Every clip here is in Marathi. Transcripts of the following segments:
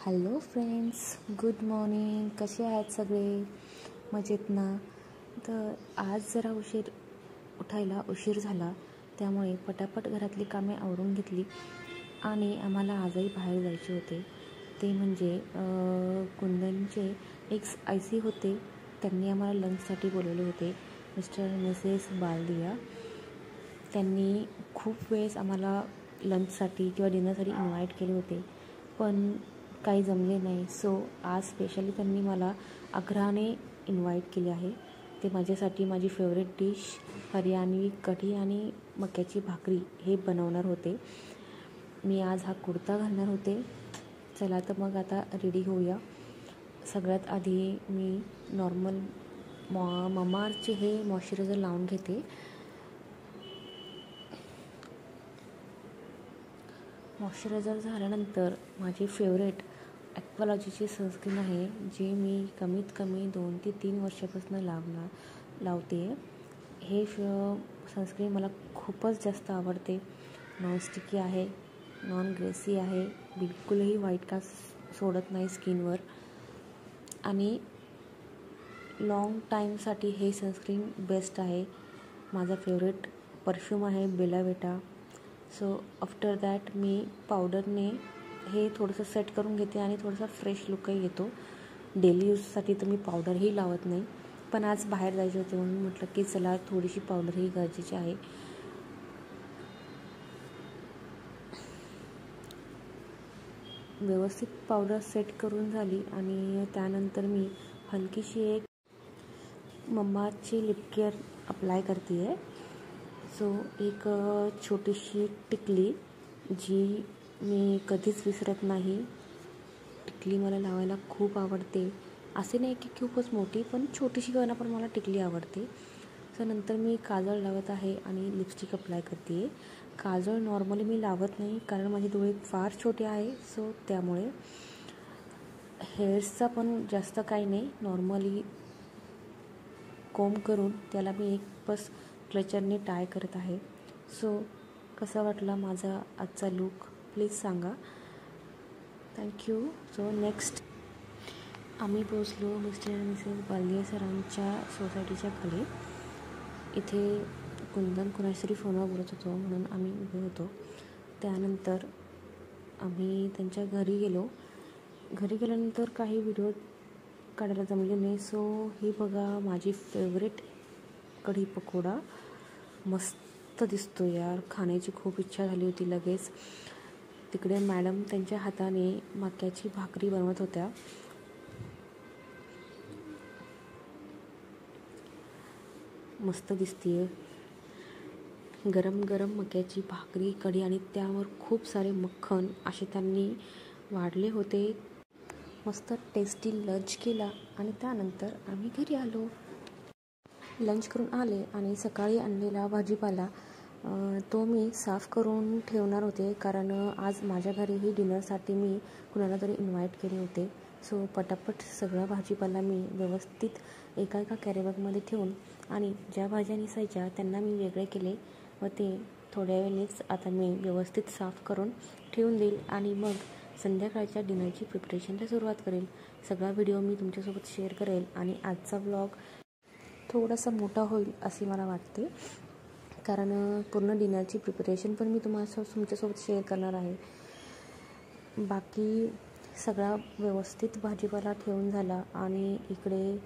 Hello friends, good morning. कसे आहेत सगळे? मजेत ना? तर आज जरा उठायला उशीर झाला, त्यामुळे पटापट घरातली कामे आवरून घेतली आणि आम्हाला आजही बाहेर जायचे होते. ते म्हणजे कुंदनचे IC होते. त्यांनी आम्हाला लंचसाठी बोलवले होते. मिस्टर मिसेस बालदिया त्यांनी खूप वेळेस आम्हाला लंचसाठी किंवा डिनरसाठी इन्व्हाइट केले होते, पण काही जमले नाही. सो आज स्पेशली त्यांनी मला आग्रहाने इन्व्हाइट केले आहे. ते माझ्यासाठी माझी फेवरेट डिश हरियाणवी कढी आणि मक्याची भाकरी हे बनवणार होते. मी आज हा कुर्ता घालणार होते. चला तर मग आता रेडी होऊया. सगळ्यात आधी मी नॉर्मल ममाअर्थचे हे मॉइश्चरायझर लावून घेते. मॉइश्चरायझर झाल्यानंतर माझी फेवरेट ॲक्वालॉजीची सनस्क्रीन आहे, जी मी कमीत कमी 2 ते 3 वर्षापासून लावते. हे सनस्क्रीन मला खूपच जास्त आवडते. नॉनस्टिकी आहे, नॉन ग्रेसी आहे, बिलकुलही व्हाईट कास्ट सोडत नाही स्किनवर आणि लाँग टाईमसाठी हे सनस्क्रीन बेस्ट आहे. माझा फेवरेट परफ्यूम आहे बेला विटा. सो आफ्टर दॅट मी पावडरने हे थोडंसं सेट करून घेते आणि थोडासा फ्रेश लुकही येतो. डेली यूजसाठी तर मी पावडरही लावत नाही, पण आज बाहेर जायचे होते म्हणून म्हटलं की चला थोडीशी पावडरही गरजेची आहे. व्यवस्थित पावडर सेट करून झाली आणि त्यानंतर मी हलकीशी एक ममाअर्थची लिप केअर अप्लाय करते आहे. सो एक छोटीशी टिकली जी मी कधीच विसरत नाही. टिकली मला लावायला खूप आवडते. असे नाही की खूपच मोठी, पण छोटीशी का पण मला टिकली आवडते. सो नंतर मी काजळ लावत आहे आणि लिपस्टिक अप्लाय करते आहे. काजळ नॉर्मली मी लावत नाही, कारण माझे डोळे फार छोटे आहे. सो त्यामुळे हेअर्सचा पण जास्त काही नाही, नॉर्मली कोंब करून त्याला मी एक बस क्लचरने टाय करत आहे. सो कसा वाटला माझा आजचा लूक प्लीज सांगा. थँक्यू. सो नेक्स्ट आम्ही पोचलो मिस्टर आणि मिसेस बालदिया सरांच्या सोसायटीच्या खाली. इथे कुंदन कुणाशी फोनवर बोलत होतो म्हणून आम्ही उभे होतो. त्यानंतर आम्ही त्यांच्या घरी गेलो. घरी गेल्यानंतर काही व्हिडिओ काढायला जमले नाही. सो ही बघा माझी फेवरेट कढी पकोडा. मस्त दिसतो यार, खाण्याची खूप इच्छा झाली होती लगेच. तिकडे मॅडम त्यांच्या हाताने मक्याची भाकरी बनवत होत्या. मस्त दिसतीये. गरम गरम मक्याची भाकरी, कढी आणि त्यावर खूप सारे मक्खन असे त्यांनी वाढले होते. मस्त टेस्टी लंच केला आणि त्यानंतर आम्ही घरी आलो. लंच करून आले आणि सकाळी आणलेला भाजीपाला तो मी साफ करून ठेवणार होते, कारण आज माझ्या घरीही डिनरसाठी मी कुणाला तरी इन्व्हाइट केले होते. सो पटापट सगळा भाजीपाला मी व्यवस्थित एका कॅरीबॅगमध्ये ठेवून आणि ज्या भाज्या निसायच्या त्यांना मी वेगळे केले व ते थोड्या वेळेनेच आता मी व्यवस्थित साफ करून ठेवून देईल आणि मग संध्याकाळच्या डिनरची प्रिपरेशनला सुरुवात करेल. सगळा व्हिडिओ मी तुमच्यासोबत शेअर करेल आणि आजचा व्लॉग थोडासा मोठा होईल असे मला वाटते, कारण पूर्ण डिनरची प्रिपरेशन पण मी तुमच्यासोबत शेअर करणार आहे. बाकी सगळा व्यवस्थित भाजीपाला ठेवून झाला आणि इकडे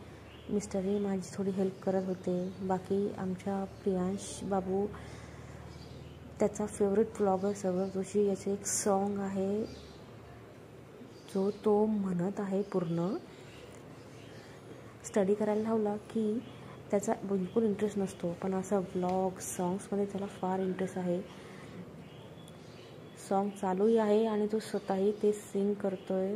मिस्टरही माझी थोडी हेल्प करत होते. बाकी आमच्या प्रियांश बाबू, त्याचा फेवरेट व्लॉगर सौरभ जोशी याचे एक सॉन्ग आहे जो तो म्हणत आहे. पूर्ण स्टडी करायला लावला की त्याचा बिलकुल इंटरेस्ट नसतो, पण असा व्लॉग सॉंग्समध्ये त्याला फार इंटरेस्ट आहे. सॉन्ग चालूही आहे आणि तो स्वतःही ते सिंग करतोय.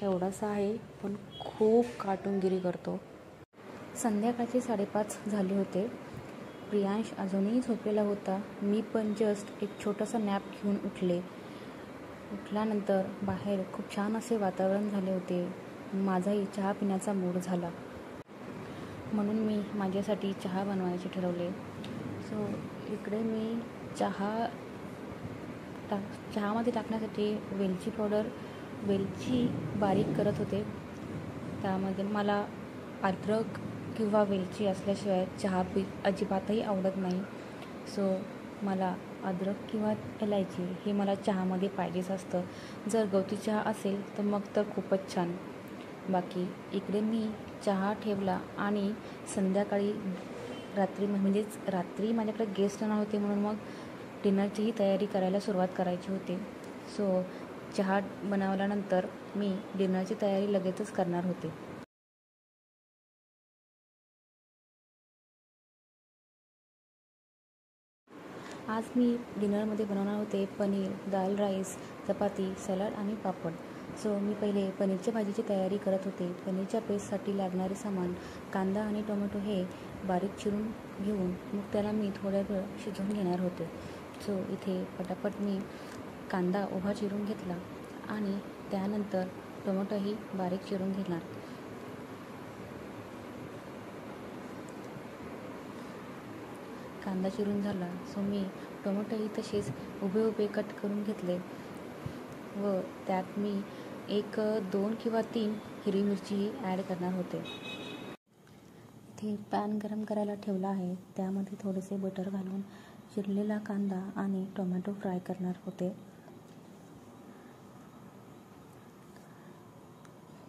एवढासा आहे पण खूप कार्टूनगिरी करतो. संध्याकाळचे 5:30 झाले होते. प्रियांश अजूनही झोपलेला होता. मी पण जस्ट एक छोटासा नॅप घेऊन उठले. उठल्यानंतर बाहेर खूप छान असे वातावरण झाले होते. माझाही चहा पिण्याचा मूड झाला, म्हणून मी माझ्यासाठी चहा बनवायचे ठरवले. सो इकडे मी चहा चहामध्ये टाकण्यासाठी वेलची पावडर, वेलची बारीक करत होते. त्यामध्ये मला अद्रक किंवा वेलची असल्याशिवाय चहा अजिबातही आवडत नाही. सो मला अद्रक किंवा इलायची हे मला चहामध्ये पाहिजेच असतं. जर गवती चहा असेल तर मग तर खूपच छान. बाकी इकडे मी चहा ठेवला आणि संध्याकाळी रात्री माझ्याकडे गेस्ट येणार होते, म्हणून मग डिनरचीही तयारी करायला सुरुवात करायची होती. सो चहा बनवल्यानंतर मी डिनरची तयारी लगेचच करणार होते. आज मी डिनरमध्ये बनवणार होते पनीर, दाल राईस, चपाती, सलाड आणि पापड. सो मी पहिले पनीरच्या भाजीची तयारी करत होते. पनीरच्या पेस्टसाठी लागणारे सामान कांदा आणि टोमॅटो हे बारीक चिरून घेऊन मग त्याला मी थोड्या वेळ शिजवून घेणार होते. सो इथे पटापट मी कांदा उभा चिरून घेतला आणि त्यानंतर टोमॅटोही बारीक चिरून घेणार. कांदा चिरून झाला सो मी टोमॅटोही तसेच उभे कट करून घेतले व त्यात मी 1, 2 किंवा 3 हिरवी मिरचीही ॲड करणार होते. इथे पॅन गरम करायला ठेवला आहे. त्यामध्ये थोडेसे बटर घालून चिरलेला कांदा आणि टोमॅटो फ्राय करणार होते.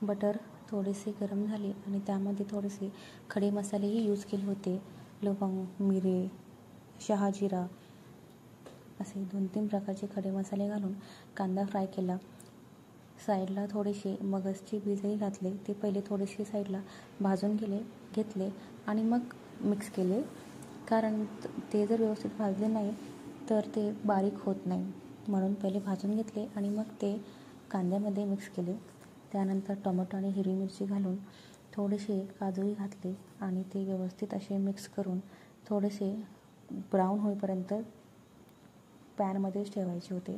बटर थोडेसे गरम झाले आणि त्यामध्ये थोडेसे खडे मसालेही यूज केले होते. लवंग, मिरे, शहाजिरा असे 2-3 प्रकारचे खडे मसाले घालून कांदा फ्राय केला. साईडला थोडेसे मगजचे बीजही घातले. ते पहिले थोडेसे साईडला भाजून घेतले आणि मग मिक्स केले, कारण ते जर व्यवस्थित भाजले नाही तर ते बारीक होत नाही. म्हणून पहिले भाजून घेतले आणि मग ते कांद्यामध्ये मिक्स केले. त्यानंतर टोमॅटो आणि हिरवी मिरची घालून थोडेसे काजूही घातले आणि ते व्यवस्थित असे मिक्स करून थोडेसे ब्राऊन होईपर्यंत पॅनमध्येच ठेवायचे होते.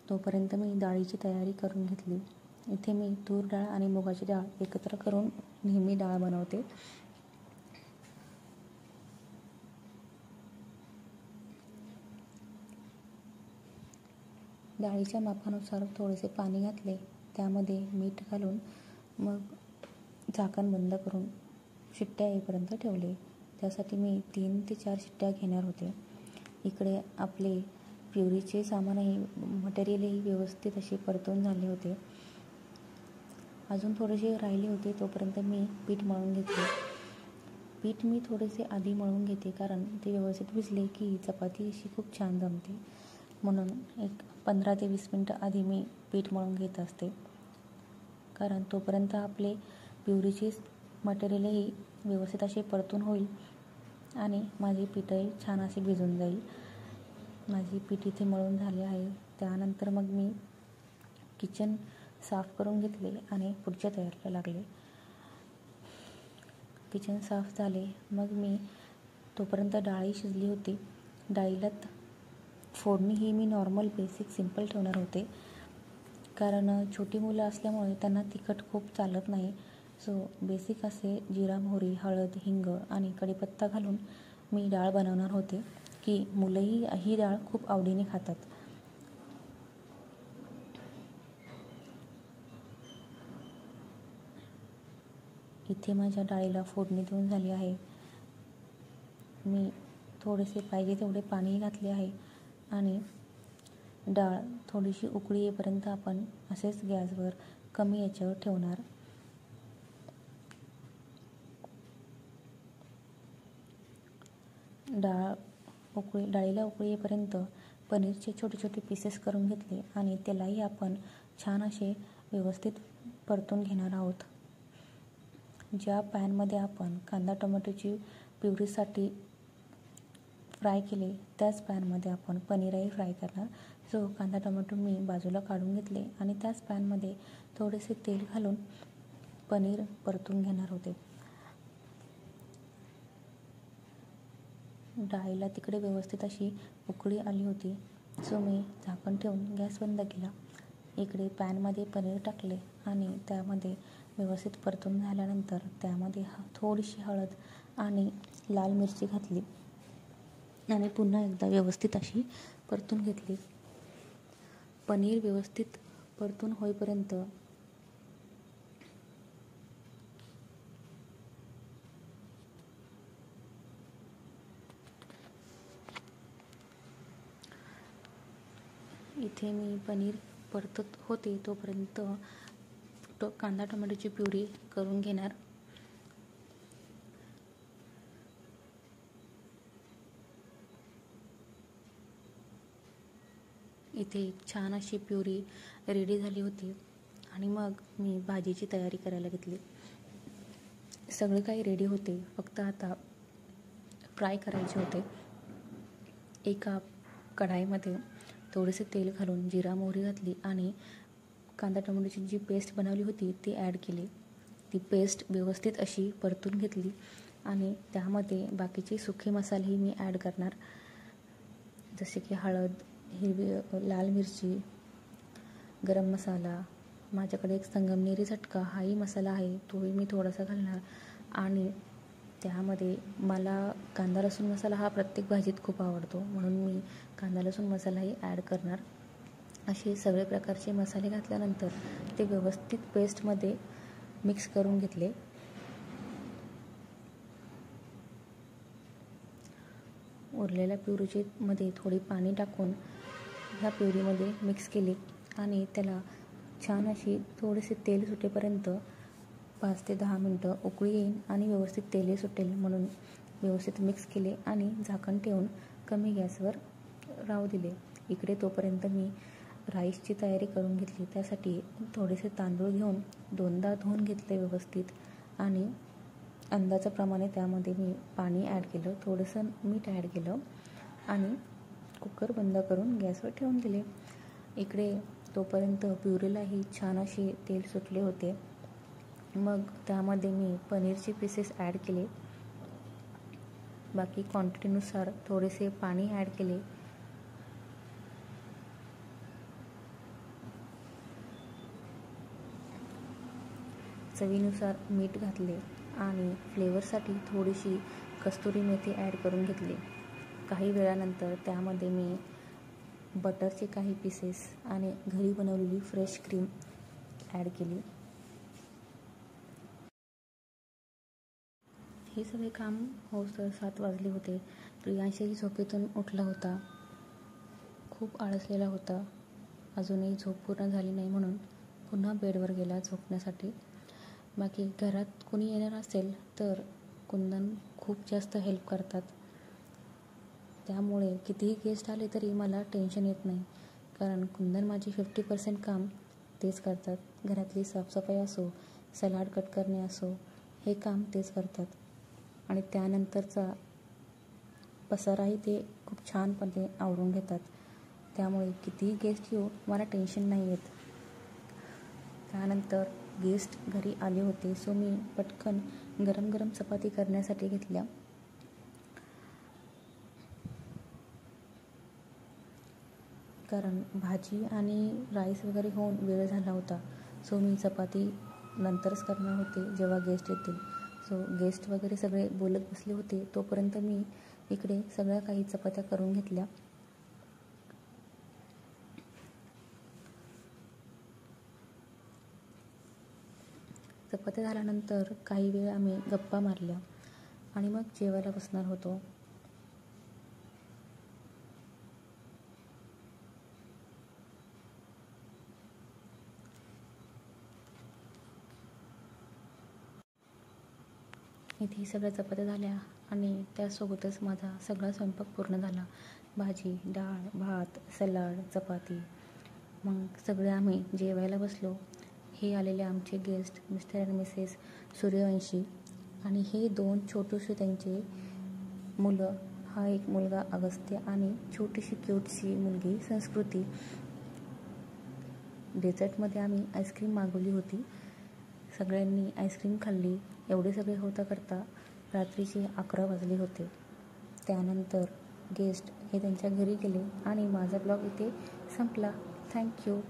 तोपर्यंत मी डाळीची तयारी करून घेतली. इथे मी तूर डाळ आणि मुगाची डाळ एकत्र करून नेहमी डाळ बनवते. डाळीच्या मापानुसार थोडेसे पाणी घातले. त्यामध्ये मीठ घालून मग झाकण बंद करून शिट्ट्या येईपर्यंत ठेवले. त्यासाठी मी 3 ते 4 शिट्ट्या घेणार होते. इकडे आपले प्युरीचे सामानही मटेरियलही व्यवस्थित असे परतून झाले होते. अजून थोडेसे राहिले होते. तोपर्यंत मी पीठ मळून घेतले. पीठ मी थोडेसे आधी मळून घेते, कारण ते व्यवस्थित भिजले की चपाती अशी खूप छान जमते. म्हणून 15 ते 20 मिनटं आधी मी पीठ मळून घेत असते, कारण तोपर्यंत आपले प्युरीचे मटेरियलही व्यवस्थित असे परतून होईल आणि माझे पीठही छान असे भिजून जाईल. माझी पीठ इथे मळून झाले आहे. त्यानंतर मग मी किचन साफ करून घेतले आणि पुढच्या तयारीला लागले. किचन साफ झाले मग मी तोपर्यंत डाळही शिजली होती. डाळीला फोडणी ही मी नॉर्मल बेसिक सिंपल ठेवणार होते, कारण छोटी मुलं असल्यामुळे त्यांना तिखट खूप चालत नाही. सो बेसिक असे जिरा, मोहरी, हळद, हिंग आणि कढीपत्ता घालून मी डाळ बनवणार होते, की मुलंही ही डाळ खूप आवडीने खातात. इथे माझ्या डाळीला फोडणी देऊन झाली आहे. मी थोडेसे पाहिजे तेवढे पाणी घातले आहे आणि डाळ थोडीशी उकळी येईपर्यंत आपण असेच गॅसवर कमी याच्यावर ठेवणार. डाळीला उकळी येईपर्यंत पनीरचे छोटे छोटे पीसेस करून घेतले आणि त्यालाही आपण छान असे व्यवस्थित परतून घेणार आहोत. ज्या पॅनमध्ये आपण कांदा टोमॅटोची प्युरीसाठी फ्राय केले त्याच पॅनमध्ये आपण पनीरही फ्राय करणार. सो कांदा टोमॅटो मी बाजूला काढून घेतले आणि त्याच पॅनमध्ये थोडेसे तेल घालून पनीर परतून घेणार होते. डाळीला तिकडे व्यवस्थित अशी उकळी आली होती. सो मी झाकण ठेवून गॅस बंद केला. इकडे पॅनमध्ये पनीर टाकले आणि त्यामध्ये व्यवस्थित परतून झाल्यानंतर त्यामध्ये थोडीशी हळद आणि लाल मिरची घातली आणि पुन्हा एकदा व्यवस्थित अशी परतून घेतली. पनीर व्यवस्थित परतून होईपर्यंत इथे मी पनीर परतत होते तोपर्यंत कांदा टोमॅटोची प्युरी करून घेणार. इथे छान अशी प्युरी रेडी झाली होती आणि मग मी भाजीची तयारी करायला घेतली. सगळे काही रेडी होते, फक्त आता फ्राय करायचे होते. एका कढाईमध्ये थोडेसे तेल घालून जिरा मोहरी घातली आणि कांदा टोमॅटोची जी पेस्ट बनवली होती ती ॲड केली. ती पेस्ट व्यवस्थित अशी परतून घेतली आणि त्यामध्ये बाकीचे सुखे मसालेही मी ॲड करणार, जसे की हळद, लाल मिरची, गरम मसाला, माझ्याकडे एक संगमनेरी झटका हाही मसाला आहे, तोही मी थोडासा घालणार. आणि त्यामध्ये मला कांदा लसूण मसाला हा प्रत्येक भाजीत खूप आवडतो, म्हणून मी कांदा लसूण मसालाही ॲड करणार. असे सगळे प्रकारचे मसाले घातल्यानंतर ते व्यवस्थित पेस्टमध्ये मिक्स करून घेतले. उरलेल्या प्युरीमध्ये थोडी पाणी टाकून ह्या प्युरीमध्ये मिक्स केली आणि त्याला छान अशी थोडेसे तेल सुटेपर्यंत 5 ते 10 मिनटं उकळी येईन आणि व्यवस्थित तेलही सुटेल म्हणून व्यवस्थित मिक्स केले आणि झाकण ठेवून कमी गॅसवर राहू दिले. इकडे तोपर्यंत मी राईसची तयारी करून घेतली. त्यासाठी थोडेसे तांदूळ घेऊन 2दा धुवून घेतले व्यवस्थित आणि अंदाजाप्रमाणे त्यामध्ये मी पाणी ॲड केलं, थोडंसं मीठ ॲड केलं आणि कुकर बंद करून गॅसवर ठेवून दिले. इकडे तोपर्यंत प्युरीलाही छान असे तेल सुटले होते. मग त्यामध्ये मी पनीरचे पीसेस ॲड केले. बाकी क्वांटिटीनुसार थोडेसे पाणी ॲड केले. चवीनुसार मीठ घातले आणि फ्लेवरसाठी थोडीशी कस्तुरी मेथी ॲड करून घेतली. काही वेळानंतर त्यामध्ये मी बटरचे काही पीसेस आणि घरी बनवलेली फ्रेश क्रीम ॲड केली. हे सगळे काम होईस्तोवर 7 वाजले होते. प्रियांशही झोपेतून उठला होता, खूप आळसलेला होता. अजूनही झोप पूर्ण झाली नाही म्हणून पुन्हा बेडवर गेला झोपण्यासाठी. बाकी घरात कोणी येणार असेल तर कुंदन खूप जास्त हेल्प करतात. त्यामुळे कितीही गेस्ट आले तरी मला टेन्शन येत नाही, कारण कुंदन माझे 50% काम तेच करतात. घरातली साफसफाई असो, सलाड कट करणे असो, हे काम तेच करतात आणि त्यानंतरचा पसाराही ते खूप छानपणे आवरून घेतात. त्यामुळे कितीही गेस्ट येऊ मला टेन्शन नाही येत. त्यानंतर गेस्ट घरी आले होते, सो मी पटकन गरम गरम चपाती करण्यासाठी घेतल्या. कारण भाजी आणि राईस वगैरे होऊन वेळ झाला होता, सो मी चपाती नंतरच करणार होते जेव्हा गेस्ट येतील. सो गेस्ट वगैरे सगळे बोलत बसले होते तोपर्यंत मी इकडे सगळ्या काही चपात्या करून घेतल्या. चपात्या झाल्यानंतर काही वेळ आम्ही गप्पा मारल्या आणि मग जेवायला बसणार होतो. इथे सगळ्या चपात्या झाल्या आणि त्यासोबतच माझा सगळा स्वयंपाक पूर्ण झाला. भाजी, डाळ, भात, सलाड, चपाती. मग सगळे आम्ही जेवायला बसलो. हे आलेले आमचे गेस्ट मिस्टर आणि मिसेस सूर्यवंशी आणि हे 2 छोटूशी त्यांचे मुलं. हा एक मुलगा अगस्त्य आणि छोटीशी क्यूटशी मुलगी संस्कृती. डेझर्टमध्ये आम्ही आईस्क्रीम मागवली होती. सगळ्यांनी आईस्क्रीम खाल्ली. एवढे सगळे होता करता रात्रीचे 11 वाजले होते. त्यानंतर गेस्ट हे त्यांच्या घरी गेले आणि माझा ब्लॉग इथे संपला. थँक्यू.